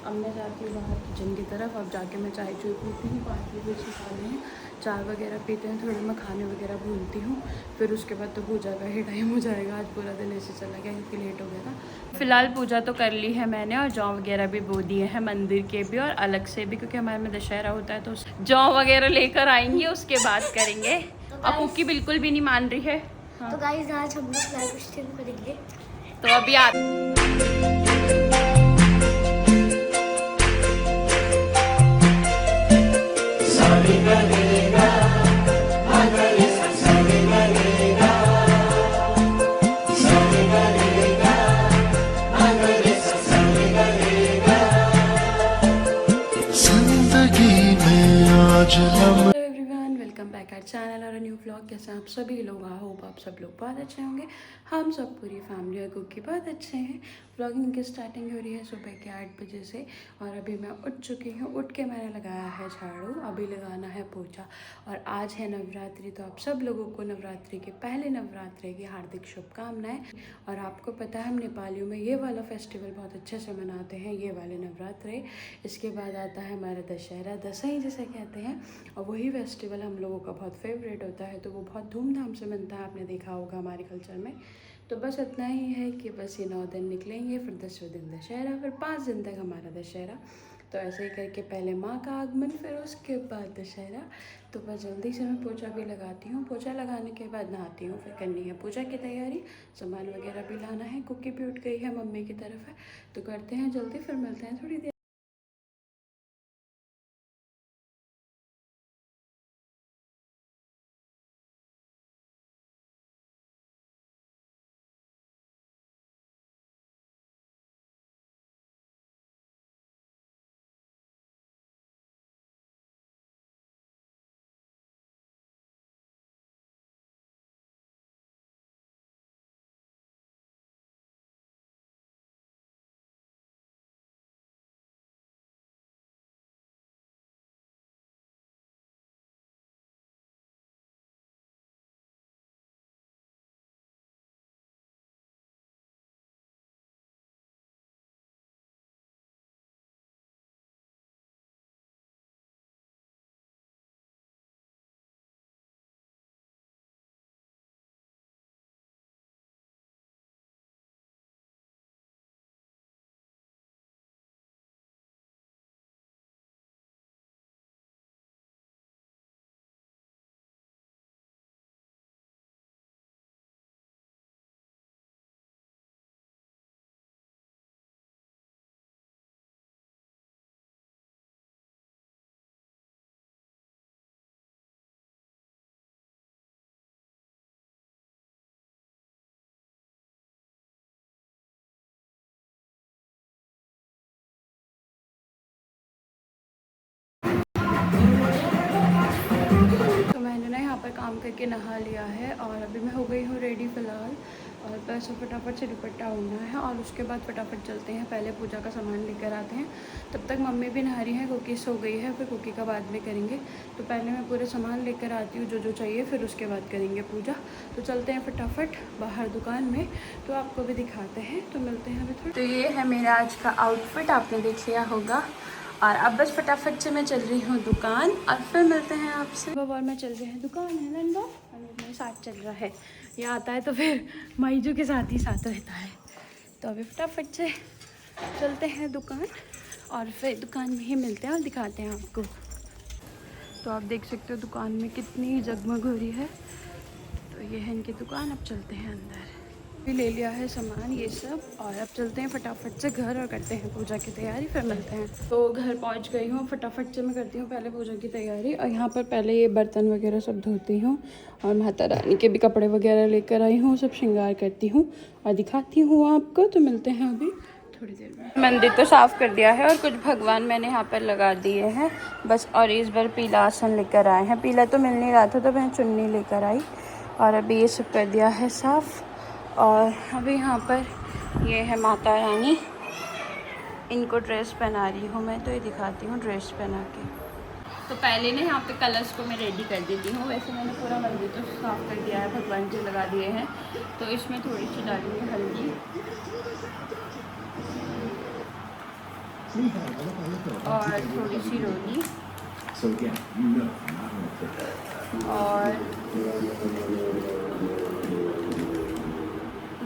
अब मैं जाती हूँ बाहर किचन की तरफ। अब जाके मैं चाय चूय पीती हूँ, 5 बजे से खा रहे हैं, चाय वगैरह पीते हैं, थोड़ा मैं खाने वगैरह भूनती हूँ। फिर उसके बाद तो पूजा का ही टाइम हो जाएगा। आज पूरा दिन ऐसे चला गया क्योंकि लेट हो गया था। फिलहाल पूजा तो कर ली है मैंने और जौ वगैरह भी बो दिए हैं, मंदिर के भी और अलग से भी, क्योंकि हमारे में दशहरा होता है तो जौ वगैरह लेकर आएंगे, उसके बाद करेंगे। और कुकी बिल्कुल भी नहीं मान रही है। हाँ। तो गाइस आज हम लोग लाइव स्ट्रीम करेंगे। तो अभी आ everyone, welcome back our channel और न्यू व्लॉग। कैसे हैं आप सभी लोग? आई होप आप सब लोग बहुत अच्छे होंगे। हम सब पूरी फैमिली और कुकी बहुत अच्छे हैं। व्लॉगिंग की स्टार्टिंग हो रही है सुबह के 8 बजे से और अभी मैं उठ चुकी हूँ। उठ के मैंने लगाया है झाड़ू, अभी लगाना है पोछा। और आज है नवरात्रि, तो आप सब लोगों को नवरात्रि के पहले नवरात्रि की हार्दिक शुभकामनाएं। और आपको पता है हम नेपालियों में ये वाला फेस्टिवल बहुत अच्छे से मनाते हैं, ये वाले नवरात्रि। इसके बाद आता है हमारा दशहरा, दसईं जिसे कहते हैं, और वही फेस्टिवल हम लोगों का बहुत फेवरेट होता है, तो वो बहुत धूमधाम से मनता है, आपने देखा होगा हमारे कल्चर में। तो बस इतना ही है कि बस ये 9 दिन निकलेंगे, फिर 10वें दिन दशहरा, फिर 5 दिन तक हमारा दशहरा। तो ऐसे ही करके पहले माँ का आगमन, फिर उसके बाद दशहरा। तो बस जल्दी से मैं पोछा भी लगाती हूँ। पोछा लगाने के बाद नहाती हूँ, फिर करनी है पूजा की तैयारी, सामान वगैरह भी लाना है। कुकी भी उठ गई है, मम्मी की तरफ है, तो करते हैं जल्दी, फिर मिलते हैं थोड़ी देर। तो मैंने ना यहाँ पर काम करके नहा लिया है और अभी मैं हो गई हूँ रेडी फ़िलहाल। और बस फटाफट से दुपट्टा ओढ़ना है और उसके बाद फटाफट चलते हैं, पहले पूजा का सामान लेकर आते हैं। तब तक मम्मी भी नहा रही है, कुकी सो गई है, फिर कुकी का बाद में करेंगे। तो पहले मैं पूरे सामान लेकर आती हूँ जो जो चाहिए, फिर उसके बाद करेंगे पूजा। तो चलते हैं फटाफट बाहर दुकान में, तो आपको भी दिखाते हैं। तो मिलते हैं अभी थोड़ा। तो ये है मेरा आज का आउटफिट, आपने देख लिया होगा। और अब बस फटाफट से मैं चल रही हूँ दुकान और फिर मिलते हैं आपसे। और मैं चल रही हूँ दुकान, है नंदा, और मेरे साथ चल रहा है। ये आता है तो फिर माइजू के साथ ही साथ रहता है। तो अभी फटाफट से चलते हैं दुकान और फिर दुकान में ही मिलते हैं और दिखाते हैं आपको। तो आप देख सकते हो दुकान में कितनी जगमग हो रही है। तो ये है इनकी दुकान। अब चलते हैं अंदर। भी ले लिया है सामान ये सब और अब चलते हैं फटाफट से घर और करते हैं पूजा की तैयारी, फिर मिलते हैं। तो घर पहुंच गई हूँ, फटाफट से मैं करती हूँ पहले पूजा की तैयारी। और यहाँ पर पहले ये बर्तन वगैरह सब धोती हूँ और माता रानी के भी कपड़े वगैरह लेकर आई हूँ, सब श्रृंगार करती हूँ और दिखाती हूँ आपको। तो मिलते हैं अभी थोड़ी देर में। मंदिर तो साफ़ कर दिया है और कुछ भगवान मैंने यहाँ पर लगा दिए हैं बस। और इस बार पीला आसन लेकर आए हैं, पीला तो मिल नहीं रहा था तो मैं चुन्नी लेकर आई और अभी ये सब कर दिया है साफ़। और अभी यहाँ पर ये है माता रानी, इनको ड्रेस पहना रही हूँ मैं, तो ये दिखाती हूँ ड्रेस पहना के। तो पहले ना यहाँ पे कलर्स को मैं रेडी कर देती हूँ। वैसे मैंने पूरा मंदिर तो साफ़ कर दिया है, भगवान जी लगा दिए हैं। तो इसमें थोड़ी सी डालूँगी हल्दी, और थोड़ी सी रोली और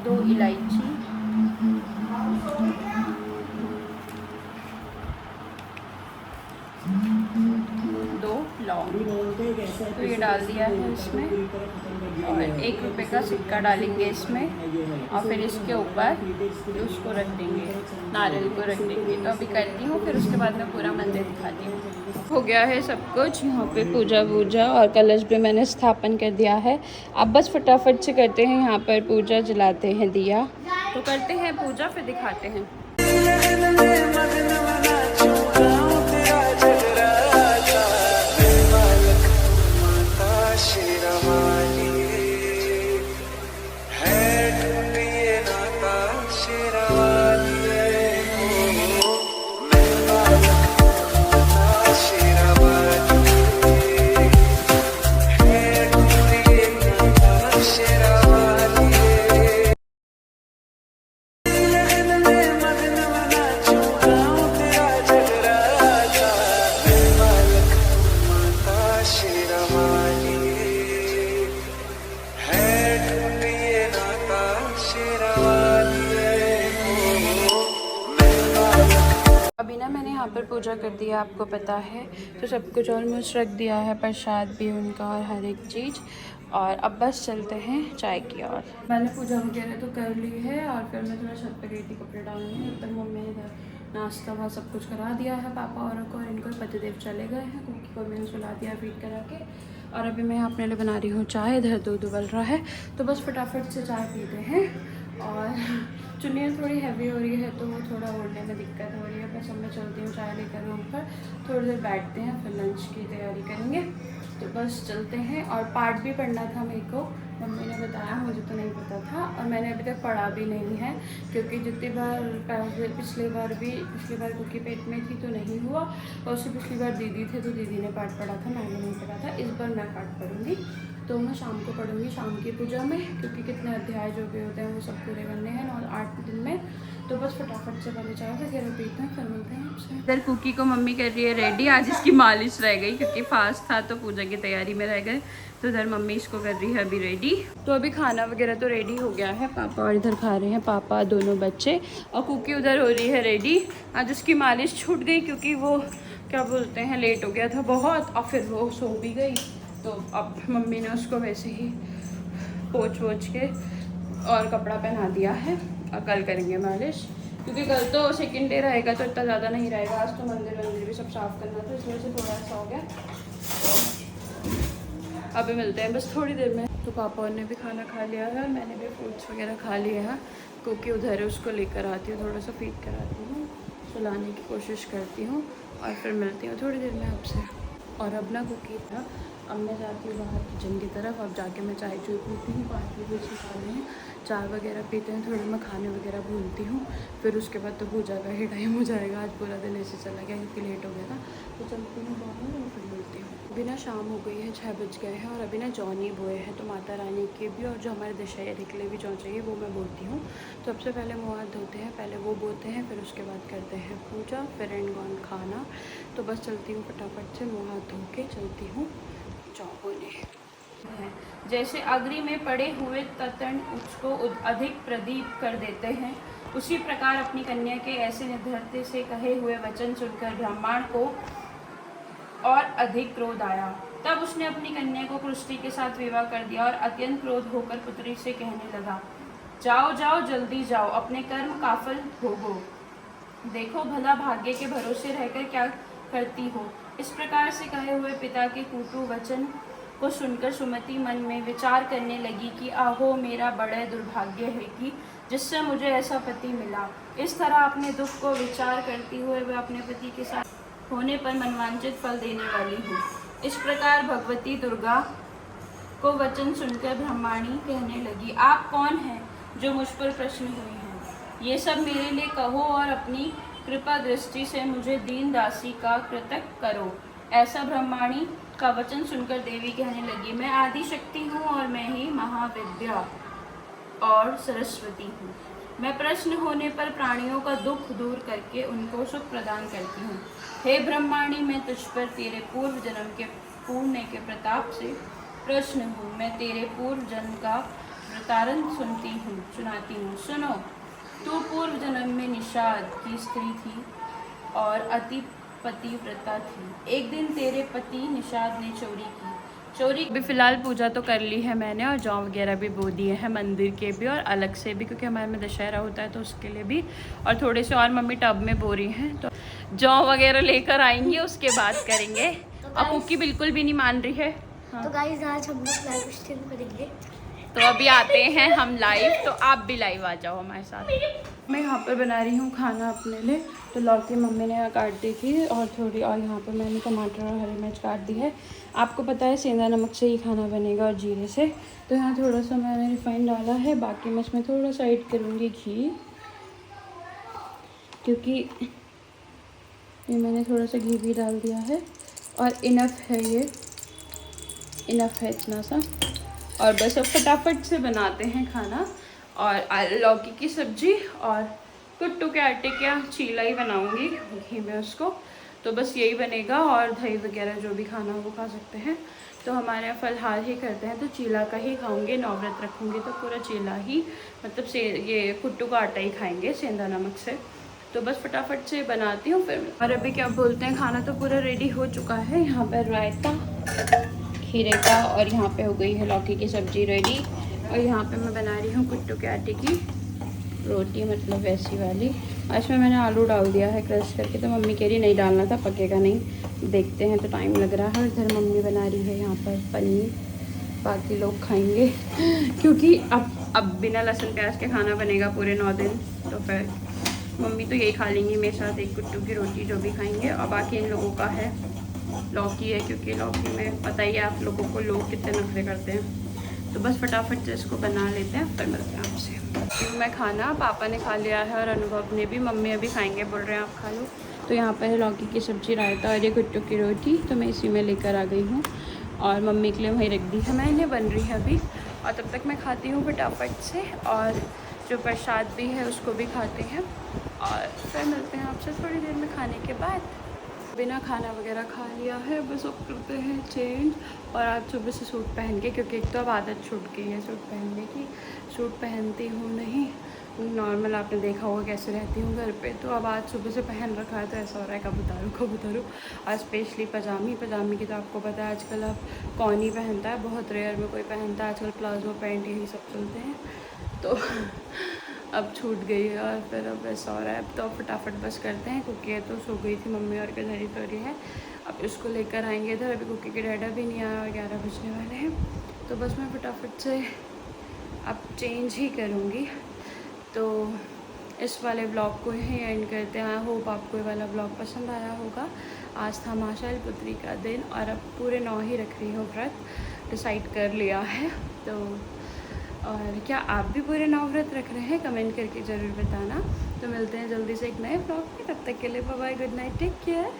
2 इलायची, 2 लौंग। तो ये डाल दिया है इसमें और 1 रुपये का सिक्का डालेंगे इसमें और फिर इसके ऊपर उसको रख देंगे, नारियल को रख देंगे। तो अभी करती हूँ, फिर उसके बाद मैं पूरा मंदिर दिखाती हूँ। हो गया है सब कुछ, यहाँ पे पूजा वूजा और कलश भी मैंने स्थापन कर दिया है। अब बस फटाफट से करते हैं यहाँ पर पूजा, जलाते हैं दिया। तो करते हैं पूजा, फिर दिखाते हैं। अभी ना मैंने यहाँ पर पूजा कर दिया, आपको पता है, तो सब कुछ ऑलमोस्ट रख दिया है, प्रसाद भी उनका और हर एक चीज़। और अब बस चलते हैं चाय की ओर। मैंने पूजा वगैरह तो कर ली है और फिर मैं थोड़ा छत पे गई थी कपड़े डालने। तब मम्मी ने नाश्ता वहाँ सब कुछ करा दिया है पापा और को, इनको पतिदेव चले गए हैं, कुकी को मैंने सुला दिया फीड करा के। और अभी मैं अपने लिए बना रही हूँ चाय, इधर दूध उबल रहा है, तो बस फटाफट से चाय पीते हैं। और चुन्नियाँ थोड़ी हैवी हो रही है तो वो थोड़ा ओढ़ने में दिक्कत हो रही है। बस अब मैं चलती हूँ चाय लेकर रूम पर, थोड़ी देर बैठते हैं, फिर लंच की तैयारी करेंगे। तो बस चलते हैं। और पाठ भी पढ़ना था मेरे को, मम्मी ने बताया, मुझे तो नहीं पता था और मैंने अभी तक पढ़ा भी नहीं है, क्योंकि जितनी बार पिछली बार कुकी पेट में थी तो नहीं हुआ, और उससे पिछली बार दीदी थे तो दीदी ने पाठ पढ़ा था, मैंने नहीं पढ़ा था। इस बार मैं पाठ पढ़ूंगी, तो मैं शाम को पढ़ूंगी, शाम की पूजा में, क्योंकि कितने अध्याय जो भी होते हैं वो सब पूरे करने हैं और 8 दिन में। तो बस फटाफट से पहले चाय वगैरह पीते हैं, फिर मिलते हैं आपसे। इधर कुकी को मम्मी कर रही है रेडी, आज इसकी मालिश रह गई क्योंकि फास्ट था तो पूजा की तैयारी में रह गए, तो इधर मम्मी इसको कर रही है अभी रेडी। तो अभी खाना वगैरह तो रेडी हो गया है, पापा और इधर खा रहे हैं, पापा दोनों बच्चे, और कुकी उधर हो रही है रेडी। आज उसकी मालिश छूट गई क्योंकि वो क्या बोलते हैं लेट हो गया था बहुत, और फिर वो सो भी गई। तो अब मम्मी ने उसको वैसे ही पोंछ वोछ के और कपड़ा पहना दिया है, और कल करेंगे मालिश, क्योंकि कल तो सेकंड डे रहेगा तो इतना ज़्यादा नहीं रहेगा। आज तो मंदिर भी सब साफ़ करना था, इस वजह से थोड़ा सा हो गया। अभी मिलते हैं बस थोड़ी देर में। तो पापा ने भी खाना खा लिया है और मैंने भी फ्रूट्स वगैरह खा लिए हैं, क्योंकि उधर है, उसको लेकर आती हूँ, थोड़ा सा फीड कराती हूँ, सुलाने की कोशिश करती हूँ, और फिर मिलती हूँ थोड़ी देर में आपसे। और अब ना कुकी था, अब मैं जाती हूँ बाहर किचन की तरफ, अब जाके मैं चाय चूय पीती हूँ, पार्टी भी खा रहे हैं, चाय वगैरह पीते हैं, थोड़ा मैं खाने वगैरह भूनती हूँ, फिर उसके बाद तो पूजा का ही टाइम हो जाएगा। आज पूरा दिन ऐसे चला गया क्योंकि लेट हो गया था, तो चलती हूँ बाहर और फिर मिलती हूँ। अभी ना शाम हो गई है, 6 बज गए हैं, और अभी ना जौनी बोए हैं, तो माता रानी के भी और जो हमारे दशहरे के लिए भी जौ चाहिए वो मैं बोती हूँ। तो सबसे पहले मुँह हाथ धोते हैं, पहले वो बोते हैं, फिर उसके बाद करते हैं पूजा, फिर एंड गॉन खाना। तो बस चलती हूँ फटाफट से, मुँह हाथ धो के चलती हूँ जौ बोने। जैसे अग्नि में पड़े हुए ततन उसको अधिक प्रदीप कर देते हैं, उसी प्रकार अपनी कन्या के ऐसे निर्धरते से कहे हुए वचन सुनकर ब्राह्मण को और अधिक क्रोध आया। तब उसने अपनी कन्या को कृष्टि के साथ विवाह कर दिया और अत्यंत क्रोध होकर पुत्री से कहने लगा, जाओ जाओ जल्दी जाओ, अपने कर्म काफल भोगो, देखो भला भाग्य के भरोसे रहकर क्या करती हो। इस प्रकार से कहे हुए पिता के कटु वचन को सुनकर सुमति मन में विचार करने लगी कि आहो मेरा बड़ा दुर्भाग्य है कि जिससे मुझे ऐसा पति मिला। इस तरह अपने दुख को विचार करती हुए वह अपने पति के साथ होने पर मनवांचित फल देने वाली हूँ। इस प्रकार भगवती दुर्गा को वचन सुनकर ब्रह्माणी कहने लगी, आप कौन हैं जो मुझ पर प्रश्न हुई हैं? ये सब मेरे लिए कहो और अपनी कृपा दृष्टि से मुझे दीन दासी का कृतज्ञ करो। ऐसा ब्रह्माणी का वचन सुनकर देवी कहने लगी, मैं आदि शक्ति हूँ और मैं ही महाविद्या और सरस्वती हूँ। मैं प्रश्न होने पर प्राणियों का दुख दूर करके उनको सुख प्रदान करती हूँ। हे ब्रह्माणी, मैं तुझ पर तेरे पूर्व जन्म के पुण्य के प्रताप से प्रश्न हूँ। मैं तेरे पूर्व जन्म का वृतांत सुनाती हूँ। सुनो, तू पूर्व जन्म में निषाद की स्त्री थी और अति पतिव्रता थी। एक दिन तेरे पति निषाद ने चोरी अभी फ़िलहाल पूजा तो कर ली है मैंने, और जौ वगैरह भी बो दिए हैं मंदिर के भी और अलग से भी, क्योंकि हमारे में दशहरा होता है तो उसके लिए भी। और थोड़े से और मम्मी टब में बो रही हैं, तो जौ वगैरह लेकर आएंगे उसके बाद करेंगे। अब कुकी बिल्कुल भी नहीं मान रही है। हाँ। तो गाइस आज हम लोग लाइव स्ट्रीम करेंगे। तो अभी आते हैं हम लाइव, तो आप भी लाइव आ जाओ हमारे साथ। मैं यहाँ पर बना रही हूँ खाना अपने लिए। तो लौकी मम्मी ने यहाँ काट दी थी और थोड़ी, और यहाँ पर मैंने टमाटर और हरी मिर्च काट दी है। आपको पता है सेंधा नमक से ही खाना बनेगा और जीरे से। तो यहाँ थोड़ा सा मैंने रिफाइंड डाला है, बाकी मैं इसमें थोड़ा सा ऐड करूँगी घी, क्योंकि ये मैंने थोड़ा सा घी भी डाल दिया है और इनफ है, ये इनफ है इतना सा। और बस अब फटाफट से बनाते हैं खाना। और लौकी की सब्जी और कुट्टू के आटे का चीला ही बनाऊंगी घी में उसको। तो बस यही बनेगा, और दही वगैरह जो भी खाना वो खा सकते हैं। तो हमारे यहाँ फलहाल ही करते हैं, तो चीला का ही खाऊंगी। नौव्रत रखूँगी तो पूरा चीला ही, मतलब से ये कुट्टू का आटा ही खाएंगे सेंधा नमक से। तो बस फटाफट से बनाती हूँ फिर। और अभी क्या बोलते हैं, खाना तो पूरा रेडी हो चुका है। यहाँ पर रायता खीरे का, और यहाँ पे हो गई है लौकी की सब्जी रेडी। और यहाँ पे मैं बना रही हूँ कुट्टू के आटे की रोटी, मतलब वैसी वाली। और इसमें मैंने आलू डाल दिया है क्रश करके, तो मम्मी कह रही नहीं डालना था, पकेगा नहीं। देखते हैं, तो टाइम लग रहा है। इधर मम्मी बना रही है यहाँ पर पनीर, बाकी लोग खाएंगे क्योंकि अब बिना लहसुन प्याज के खाना बनेगा पूरे 9 दिन। तो फिर मम्मी तो यही खा लेंगी मेरे साथ, एक कुट्टू की रोटी जो भी खाएंगे। और बाकी इन लोगों का है लौकी है, क्योंकि लौकी में पता ही है आप लोगों को लोग कितने नखरे करते हैं। तो बस फटाफट से इसको बना लेते हैं, फिर मिलते हैं आपसे। मैं खाना पापा ने खा लिया है और अनुभव ने भी। मम्मी अभी खाएंगे, बोल रहे हैं आप खा लो। तो यहाँ पर है लौकी की सब्ज़ी, रायता और ये कुट्टू की रोटी। तो मैं इसी में लेकर आ गई हूँ और मम्मी के लिए वहीं रख दी है मैंने, बन रही है अभी। और तब तक मैं खाती हूँ फटाफट से, और जो प्रसाद भी है उसको भी खाते हैं। और फिर मिलते हैं आपसे थोड़ी देर में खाने के बाद। बिना खाना वगैरह खा लिया है, बस अब करते हैं चेंज। और आज सुबह से सूट पहन के, क्योंकि एक तो अब आदत छूट गई है सूट पहनने की। सूट पहनती हूँ नहीं, नॉर्मल आपने देखा होगा कैसे रहती हूँ घर पे। तो अब आज सुबह से पहन रखा है, तो ऐसा हो रहा है कब उतारूँ। और स्पेशली पजामी की तो आपको पता है आजकल अब कौन ही पहनता है, बहुत रेयर में कोई पहनता है। आजकल प्लाजो पैंट यही सब चलते हैं, तो अब छूट गई है। और फिर अब ऐसा हो रहा है, अब तो फटाफट बस करते हैं। कुकी है तो सो गई थी मम्मी, और के धरी तो रही है। अब इसको लेकर आएंगे इधर। अभी कुकी के डैडा भी नहीं आया और 11 बजने वाले हैं। तो बस मैं फटाफट से अब चेंज ही करूँगी। तो इस वाले ब्लॉग को ही एंड करते हैं। आई होप आपको ये वाला ब्लॉग पसंद आया होगा। आज था माँ शैलपुत्री का दिन, और अब पूरे 9 ही रख रही हूँ व्रत, डिसाइड कर लिया है। तो और क्या आप भी पूरे 9 व्रत रख रहे हैं, कमेंट करके ज़रूर बताना। तो मिलते हैं जल्दी से एक नए ब्लॉग में, तब तक के लिए bye bye, good night, take care.